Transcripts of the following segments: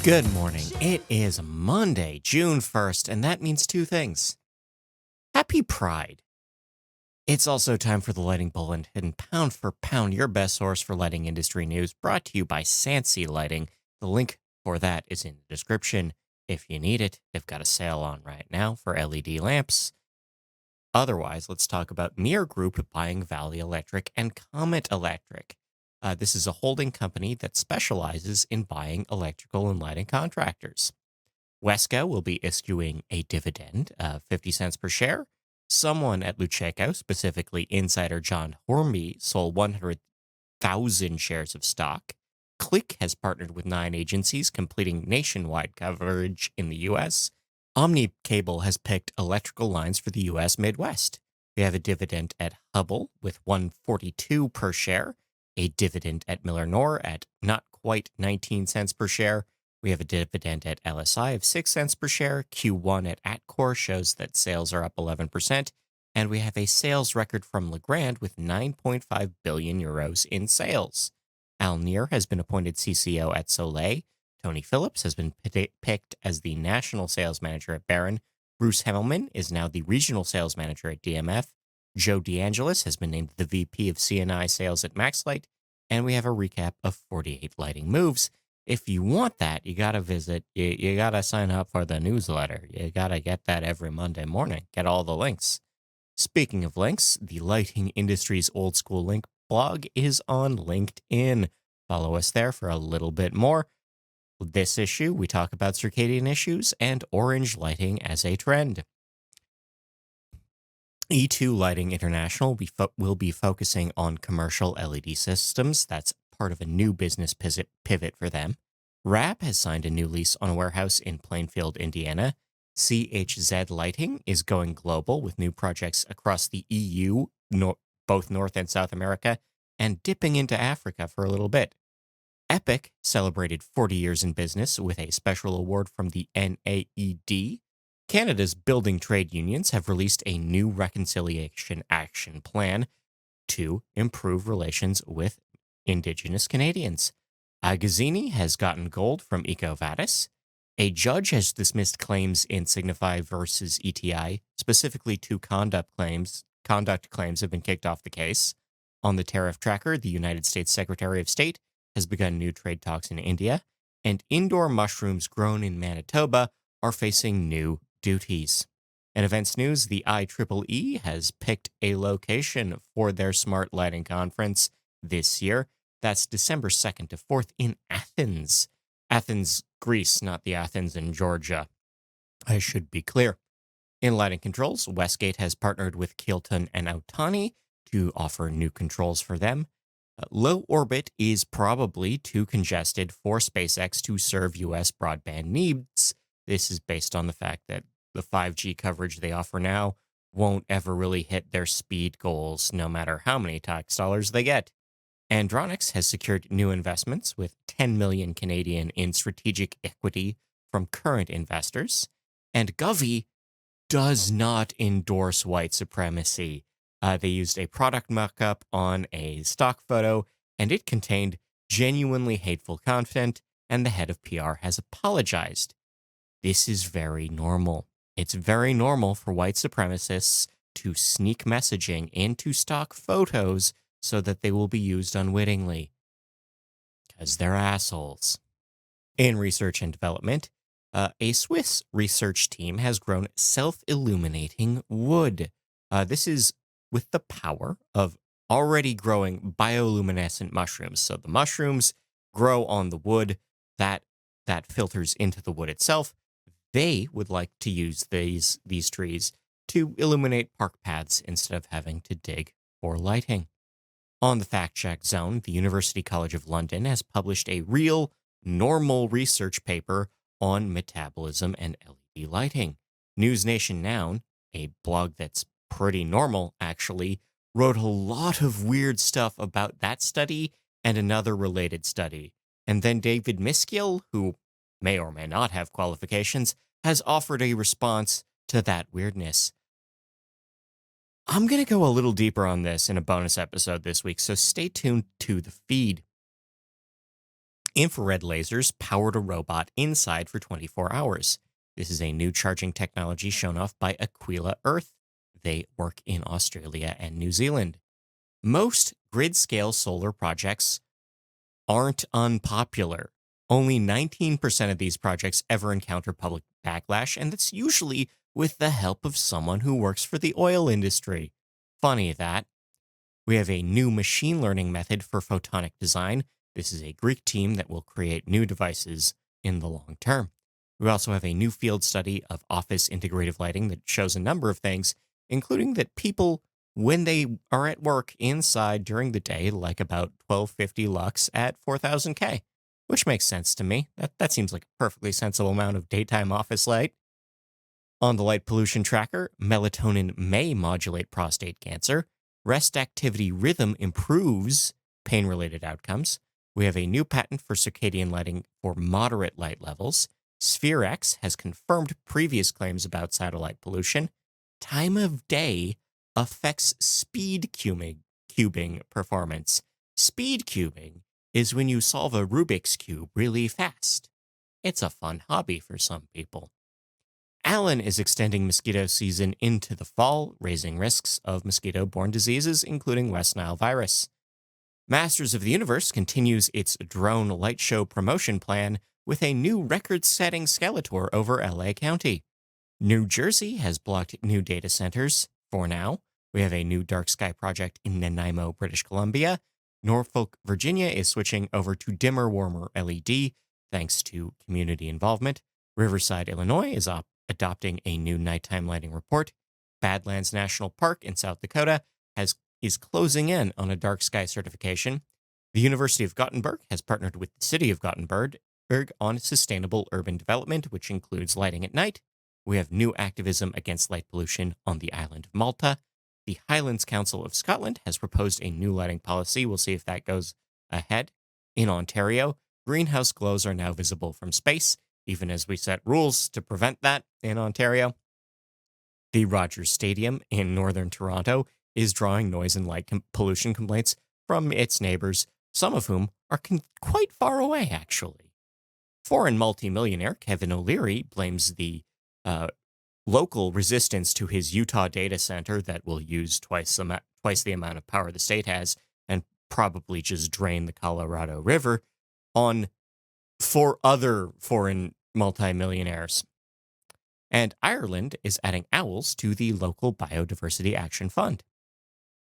Good morning. It is Monday, June 1st, and that means two things. Happy Pride. It's also time for the Lighting Bulletin, and pound for pound, your best source for lighting industry news, brought to you by Sansi Lighting. The link for that is in the description. If you need it, they've got a sale on right now for LED lamps. Otherwise, let's talk about Near Group buying Valley Electric and Comet Electric. This is a holding company that specializes in buying electrical and lighting contractors. Wesco will be issuing a dividend of 50 cents per share. Someone at Luceco, specifically insider John Hornby, sold 100,000 shares of stock. Click has partnered with 9 agencies, completing nationwide coverage in the U.S. Omni Cable has picked electrical lines for the U.S. Midwest. We have a dividend at Hubble with 142 per share, a dividend at Miller-Nor at not quite 19 cents per share. We have a dividend at LSI of 6 cents per share. Q1 at Atcor shows that sales are up 11%. And we have a sales record from Legrand with 9.5 billion euros in sales. Al Neer has been appointed CCO at Soleil. Tony Phillips has been picked as the national sales manager at Barron. Bruce Hemmelman is now the regional sales manager at DMF. Joe DeAngelis has been named the VP of CNI sales at MaxLight. And we have a recap of 48 lighting moves. If you want that, you got to visit, you got to sign up for the newsletter. You got to get that every Monday morning. Get all the links. Speaking of links, the Lighting Industry's Old School Link blog is on LinkedIn. Follow us there for a little bit more. This issue, we talk about circadian issues and orange lighting as a trend. E2 Lighting International will be focusing on commercial LED systems. That's part of a new business pivot for them. RAB has signed a new lease on a warehouse in Plainfield, Indiana. CHZ Lighting is going global with new projects across the EU, both North and South America, and dipping into Africa for a little bit. Epic celebrated 40 years in business with a special award from the NAED. Canada's building trade unions have released a new reconciliation action plan to improve relations with Indigenous Canadians. Agazzini has gotten gold from EcoVadis. A judge has dismissed claims in Signify versus ETI. Specifically, 2 conduct claims have been kicked off the case. On the tariff tracker, the United States Secretary of State has begun new trade talks in India, and indoor mushrooms grown in Manitoba are facing new duties. In events news, the IEEE has picked a location for their Smart Lighting Conference this year. That's December 2nd to 4th in Athens. Athens, Greece, not the Athens in Georgia. I should be clear. In lighting controls, Westgate has partnered with Kilton and Outani to offer new controls for them. Low orbit is probably too congested for SpaceX to serve U.S. broadband needs. This is based on the fact that the 5G coverage they offer now won't ever really hit their speed goals, no matter how many tax dollars they get. Andronics has secured new investments with 10 million Canadian in strategic equity from current investors. And Govee does not endorse white supremacy. They used a product mock-up on a stock photo, and it contained genuinely hateful content, and the head of PR has apologized. This is very normal. It's very normal for white supremacists to sneak messaging into stock photos so that they will be used unwittingly. Because they're assholes. In research and development, a Swiss research team has grown self-illuminating wood. This is with the power of already growing bioluminescent mushrooms. So the mushrooms grow on the wood that filters into the wood itself. They would like to use these trees to illuminate park paths instead of having to dig for lighting. On the Fact Check Zone, the University College of London has published a real, normal research paper on metabolism and LED lighting. News Nation Now, a blog that's pretty normal actually, wrote a lot of weird stuff about that study and another related study. And then David Miskill, who may or may not have qualifications, has offered a response to that weirdness. I'm going to go a little deeper on this in a bonus episode this week, so stay tuned to the feed. Infrared lasers powered a robot inside for 24 hours. This is a new charging technology shown off by Aquila Earth. They work in Australia and New Zealand. Most grid scale solar projects aren't unpopular. Only 19% of these projects ever encounter public backlash, and that's usually with the help of someone who works for the oil industry. Funny that. We have a new machine learning method for photonic design. This is a Greek team that will create new devices in the long term. We also have a new field study of office integrative lighting that shows a number of things, including that people, when they are at work inside during the day, like about 1250 lux at 4000K, which makes sense to me. That seems like a perfectly sensible amount of daytime office light. On the light pollution tracker, melatonin may modulate prostate cancer. Rest activity rhythm improves pain-related outcomes. We have a new patent for circadian lighting for moderate light levels. SphereX has confirmed previous claims about satellite pollution. Time of day affects speed cubing performance. Speed cubing is when you solve a Rubik's Cube really fast. It's a fun hobby for some people. Allen is extending mosquito season into the fall, raising risks of mosquito-borne diseases, including West Nile virus. Masters of the Universe continues its drone light show promotion plan with a new record-setting Skeletor over LA County. New Jersey has blocked new data centers for now. We have a new dark sky project in Nanaimo, British Columbia. Norfolk, Virginia is switching over to dimmer, warmer LED thanks to community involvement. Riverside, Illinois is adopting a new nighttime lighting report. Badlands National Park in South Dakota is closing in on a dark sky certification. The University of Gothenburg has partnered with the city of Gothenburg on sustainable urban development, which includes lighting at night. We have new activism against light pollution on the island of Malta. The Highlands Council of Scotland has proposed a new lighting policy. We'll see if that goes ahead. In Ontario, greenhouse glows are now visible from space, even as we set rules to prevent that in Ontario. The Rogers Stadium in northern Toronto is drawing noise and light pollution complaints from its neighbors, some of whom are quite far away, actually. Foreign multimillionaire Kevin O'Leary blames the local resistance to his Utah data center that will use twice the amount of power the state has and probably just drain the Colorado River on for other foreign multimillionaires. And Ireland is adding owls to the local Biodiversity Action Fund.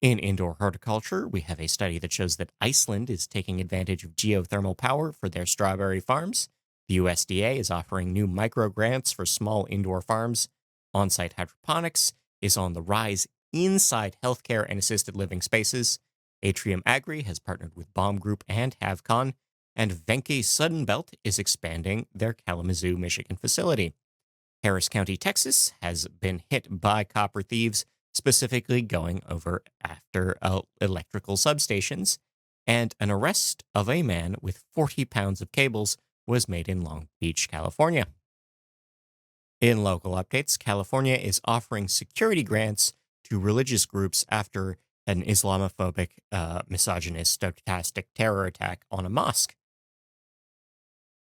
In indoor horticulture, we have a study that shows that Iceland is taking advantage of geothermal power for their strawberry farms. The USDA is offering new micro grants for small indoor farms. On-site hydroponics is on the rise inside healthcare and assisted living spaces. Atrium Agri has partnered with Baum Group and Havcon, and Venke Suddenbelt is expanding their Kalamazoo, Michigan facility. Harris County, Texas has been hit by copper thieves, specifically going over after electrical substations, and an arrest of a man with 40 pounds of cables was made in Long Beach, California. In local updates, California is offering security grants to religious groups after an Islamophobic, misogynist, stochastic terror attack on a mosque.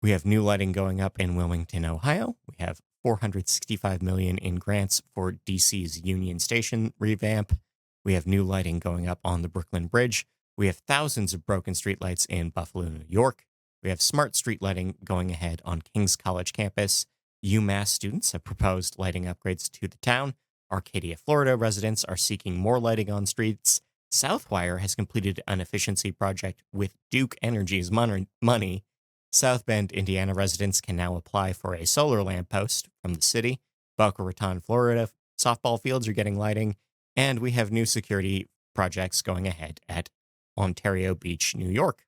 We have new lighting going up in Wilmington, Ohio. We have $465 million in grants for DC's Union Station revamp. We have new lighting going up on the Brooklyn Bridge. We have thousands of broken streetlights in Buffalo, New York. We have smart street lighting going ahead on King's College campus. UMass students have proposed lighting upgrades to the town. Arcadia, Florida residents are seeking more lighting on streets. Southwire has completed an efficiency project with Duke Energy's money. South Bend, Indiana residents can now apply for a solar lamppost from the city. Boca Raton, Florida softball fields are getting lighting. And we have new security projects going ahead at Ontario Beach, New York.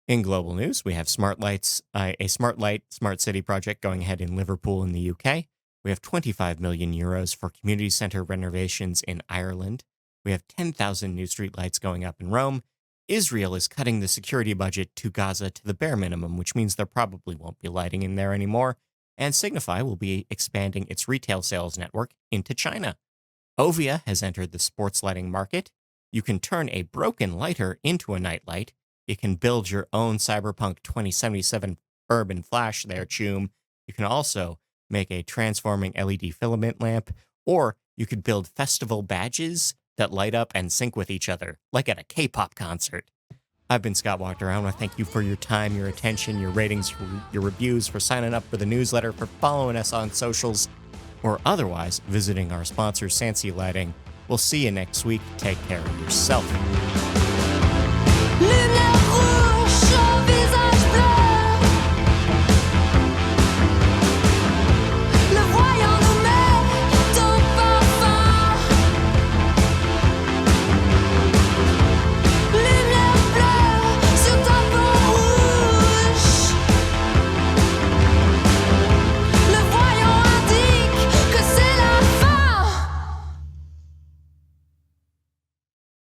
In global news, we have a smart light, smart city project going ahead in Liverpool in the UK. We have 25 million euros for community center renovations in Ireland. We have 10,000 new streetlights going up in Rome. Israel is cutting the security budget to Gaza to the bare minimum, which means there probably won't be lighting in there anymore. And Signify will be expanding its retail sales network into China. Ovia has entered the sports lighting market. You can turn a broken lighter into a nightlight. You can build your own Cyberpunk 2077 urban flash there, Choom. You can also make a transforming LED filament lamp, or you could build festival badges that light up and sync with each other, like at a K-pop concert. I've been Scott Walked Around. I want to thank you for your time, your attention, your ratings, your reviews, for signing up for the newsletter, for following us on socials, or otherwise visiting our sponsor, Sansi Lighting. We'll see you next week. Take care of yourself.